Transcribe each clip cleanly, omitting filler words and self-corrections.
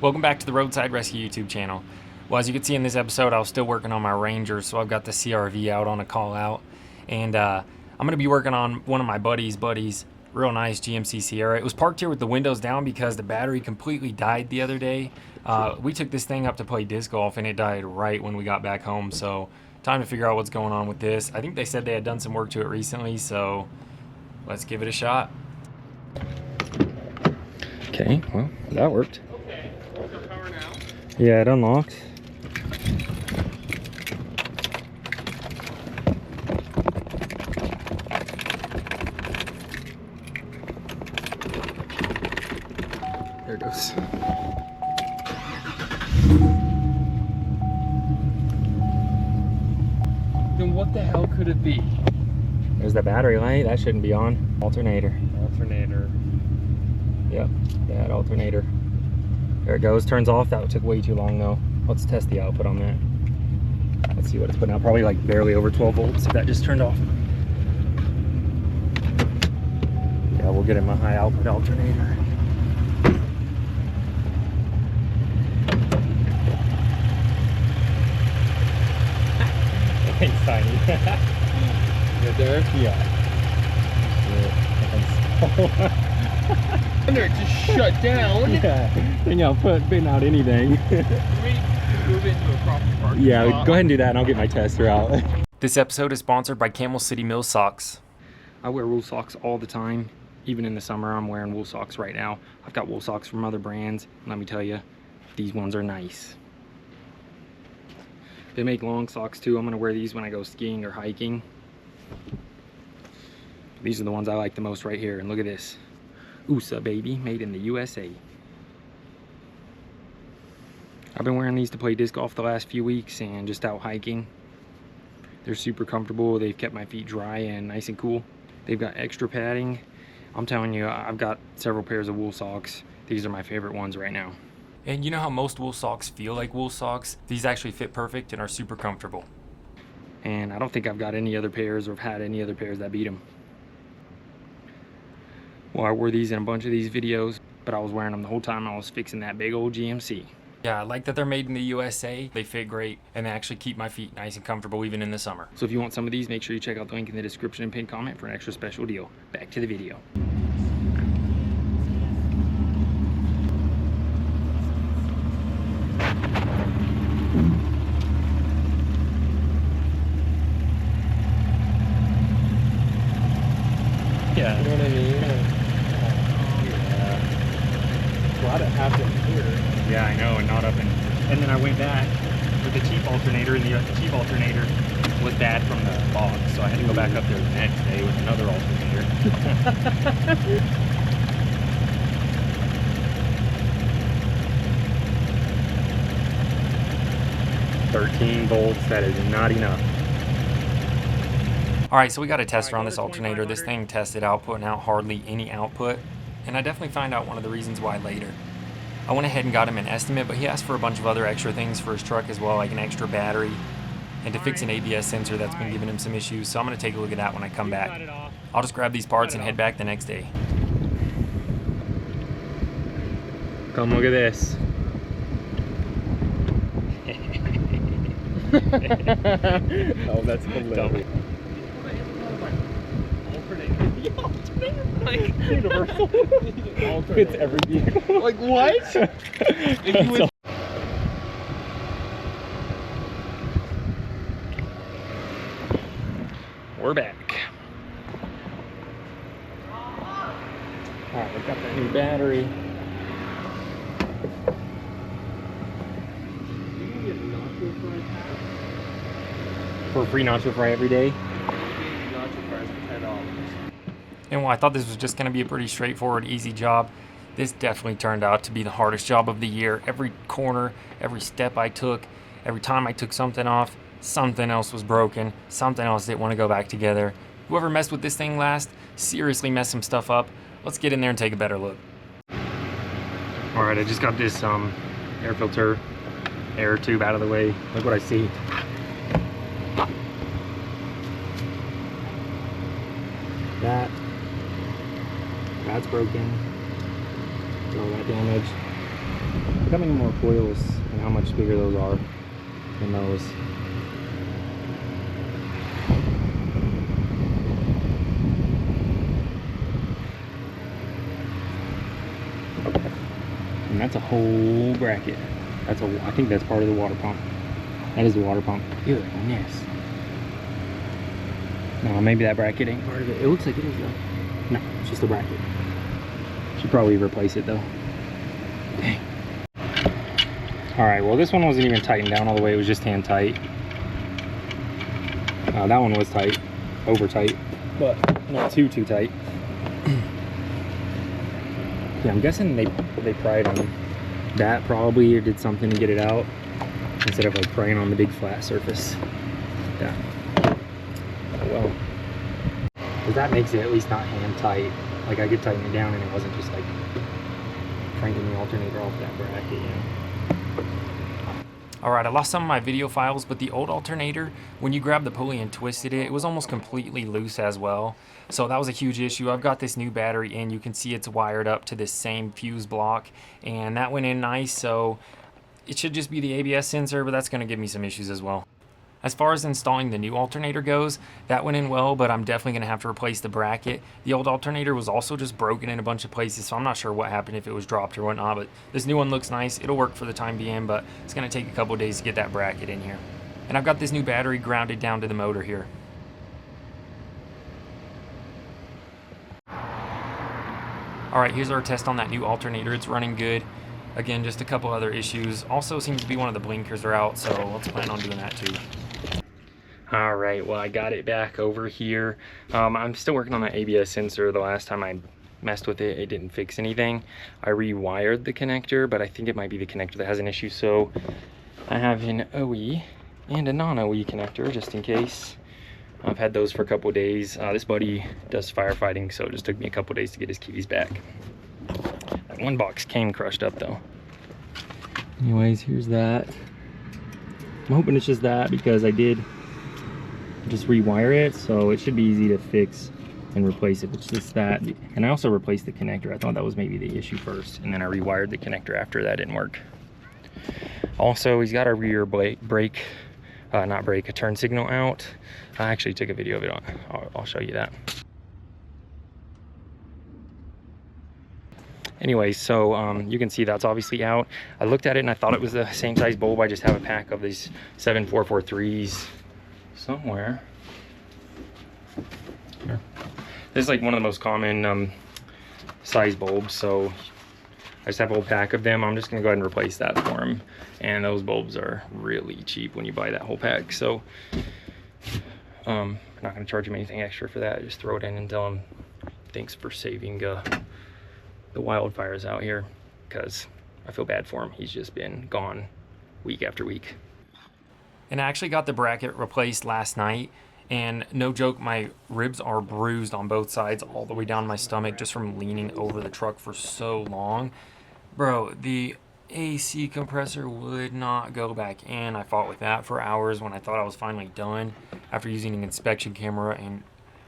Welcome back to the Roadside Rescue YouTube channel. Well, as you can see in this episode, I was still working on my Ranger, so I've got the CRV out on a call out. And I'm going to be working on one of my buddy's real nice GMC Sierra. It was parked here with the windows down because the battery completely died the other day. We took this thing up to play disc golf and it died right when we got back home. So time to figure out what's going on with this. I think they said they had done some work to it recently, so let's give it a shot. Okay, well, that worked. Okay, so power now. Yeah, it unlocked. There it goes. Then what the hell could it be? There's the battery light. That shouldn't be on. Alternator. Alternator. Yep, that alternator. There it goes. Turns off. That took way too long though. Let's test the output on that. Let's see what it's putting out. Probably like barely over 12 volts if that just turned off. Yeah, we'll get him a high output alternator. Thanks, Tiny. Right there? Yeah. And it just shut down. Yeah, and y'all putting out anything. Can we move it into a proper parking Yeah, spot? go ahead and do that and I'll get my tester out. This episode is sponsored by Camel City Mill socks. I wear wool socks all the time. Even in the summer, I'm wearing wool socks right now. I've got wool socks from other brands. Let me tell you, these ones are nice. They make long socks too. I'm gonna wear these when I go skiing or hiking. These are the ones I like the most right here. And look at this. 𝐕𝐞𝐧𝐦𝐵, baby, made in the USA. I've been wearing these to play disc golf the last few weeks and just out hiking. They're super comfortable. They've kept my feet dry and nice and cool. They've got extra padding. I'm telling you, I've got several pairs of wool socks. These are my favorite ones right now. And you know how most wool socks feel like wool socks? These actually fit perfect and are super comfortable. And I don't think I've got any other pairs or have had any other pairs that beat them. Well, I wore these in a bunch of these videos, but I was wearing them the whole time I was fixing that big old GMC. Yeah, I like that they're made in the USA. They fit great, and they actually keep my feet nice and comfortable even in the summer. So if you want some of these, make sure you check out the link in the description and pinned comment for an extra special deal. Back to the video. Yeah. You know what I mean? Glad it happened here. Yeah, I know, and not up in... And then I went back with the cheap alternator, and the cheap alternator was bad from the box, so I had to go back up there the next day with another alternator. 13 volts, that is not enough. Alright, so we got a tester on this alternator. This thing tested out, putting out hardly any output, and I definitely find out one of the reasons why later. I went ahead and got him an estimate, but he asked for a bunch of other extra things for his truck as well, like an extra battery, and to fix an ABS sensor that's been giving him some issues, so I'm going to take a look at that when I come back. I'll just grab these parts and head back the next day. Come look at this. Oh, that's hilarious. Like universal. It's every vehicle. Like what? We're back. Alright, we've got that new battery. For a free nacho fry every day. And while I thought this was just going to be a pretty straightforward, easy job, this definitely turned out to be the hardest job of the year. Every corner, every step I took, every time I took something off, something else was broken, something else didn't want to go back together. Whoever messed with this thing last, seriously messed some stuff up. Let's get in there and take a better look. Alright, I just got this air filter, air tube out of the way. Look what I see. That's broken. All that damage. how many more coils and how much bigger those are than those. And that's a whole bracket. I think that's part of the water pump. That is the water pump. Goodness. No, maybe that bracket ain't part of it. It looks like it is though. No, it's just a bracket. Should probably replace it though. Dang. Alright, well this one wasn't even tightened down all the way, it was just hand tight. That one was tight, over tight, but not too tight. Yeah, I'm guessing they pried on that probably, or did something to get it out instead of like prying on the big flat surface. Yeah. Oh well. But that makes it at least not hand tight. Like I could tighten it down and it wasn't just like cranking the alternator off that bracket, you know. Alright, I lost some of my video files, but the old alternator, when you grabbed the pulley and twisted it, it was almost completely loose as well. So that was a huge issue. I've got this new battery in. You can see it's wired up to this same fuse block, and that went in nice, so it should just be the ABS sensor, but that's going to give me some issues as well. As far as installing the new alternator goes, that went in well, but I'm definitely going to have to replace the bracket. The old alternator was also just broken in a bunch of places, so I'm not sure what happened, if it was dropped or whatnot, but this new one looks nice. It'll work for the time being, but it's going to take a couple days to get that bracket in here. And I've got this new battery grounded down to the motor here. Alright, here's our test on that new alternator. It's running good. Again, just a couple other issues. Also seems to be one of the blinkers are out, so let's plan on doing that too. Alright, well I got it back over here. I'm still working on that ABS sensor. The last time I messed with it, it didn't fix anything. I rewired the connector, but I think it might be the connector that has an issue, so I have an OE and a non-OE connector just in case. I've had those for a couple of days. This buddy does firefighting, so it just took me a couple of days to get his keys back. That one box came crushed up though. Anyways, here's that. I'm hoping it's just that because I did just rewire it, so it should be easy to fix and replace it. It's just that. And I also replaced the connector. I thought that was maybe the issue first, and then I rewired the connector after. That didn't work. Also, he's got a rear a turn signal out. I actually took a video of it. I'll show you that. Anyway, so you can see that's obviously out. I looked at it and I thought it was the same size bulb. I just have a pack of these 7443s somewhere. Here. This is like one of the most common size bulbs, so I just have a whole pack of them. I'm just gonna go ahead and replace that for him. And those bulbs are really cheap when you buy that whole pack. So I'm not gonna charge him anything extra for that. Just throw it in and tell him thanks for saving the wildfires out here, because I feel bad for him. He's just been gone week after week. And I actually got the bracket replaced last night, and no joke, my ribs are bruised on both sides all the way down my stomach just from leaning over the truck for so long. Bro, the AC compressor would not go back in. I fought with that for hours when I thought I was finally done after using an inspection camera, and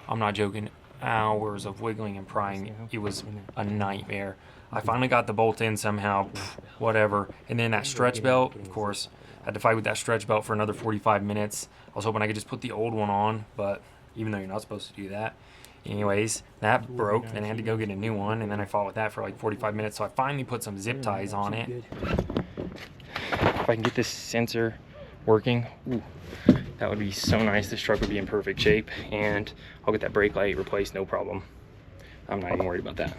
I'm not joking, hours of wiggling and prying. It was a nightmare. I finally got the bolt in somehow, whatever. And then that stretch belt, of course, I had to fight with that stretch belt for another 45 minutes. I was hoping I could just put the old one on, but even though you're not supposed to do that. Anyways, that broke, then I had to go get a new one, and then I fought with that for like 45 minutes, so I finally put some zip ties on it. If I can get this sensor working, ooh, that would be so nice. This truck would be in perfect shape, and I'll get that brake light replaced, no problem. I'm not even worried about that.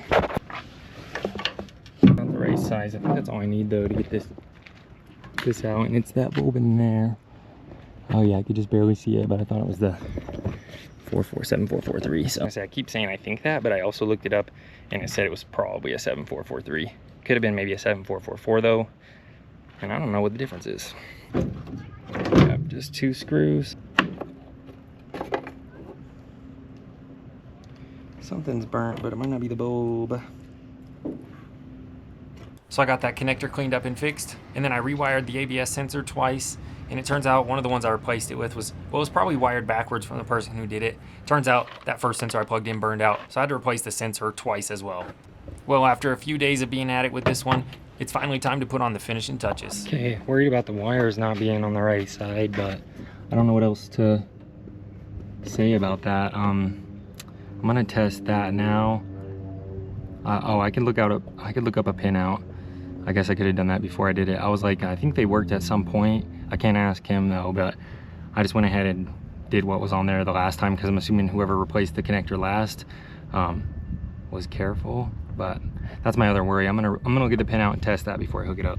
Not the right size. I think that's all I need though to get this out, and it's that bulb in there. Oh yeah, I could just barely see it, but I thought it was the 7473. So I keep saying I think that, but I also looked it up and it said it was probably a 7443. Could have been maybe a 7444 though, and I don't know what the difference is. Yep, just 2 screws. Something's burnt, but it might not be the bulb. So I got that connector cleaned up and fixed, and then I rewired the ABS sensor twice, and it turns out one of the ones I replaced it with was, well, it was probably wired backwards from the person who did it. Turns out that first sensor I plugged in burned out, so I had to replace the sensor twice as well. Well, after a few days of being at it with this one, it's finally time to put on the finishing touches. Okay, worried about the wires not being on the right side, but I don't know what else to say about that. I'm gonna test that now. Oh, I could look up a pinout. I guess I could have done that before I did it. I was like, I think they worked at some point. I can't ask him though, but I just went ahead and did what was on there the last time, because I'm assuming whoever replaced the connector last was careful. But that's my other worry. I'm gonna get the pin out and test that before I hook it up.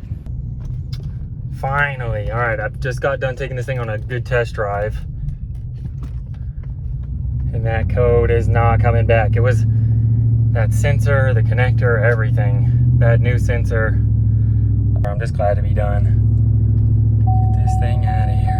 Finally, all right, I've just got done taking this thing on a good test drive, and that code is not coming back. It was that sensor, the connector, everything. That new sensor. I'm just glad to be done. Get this thing out of here.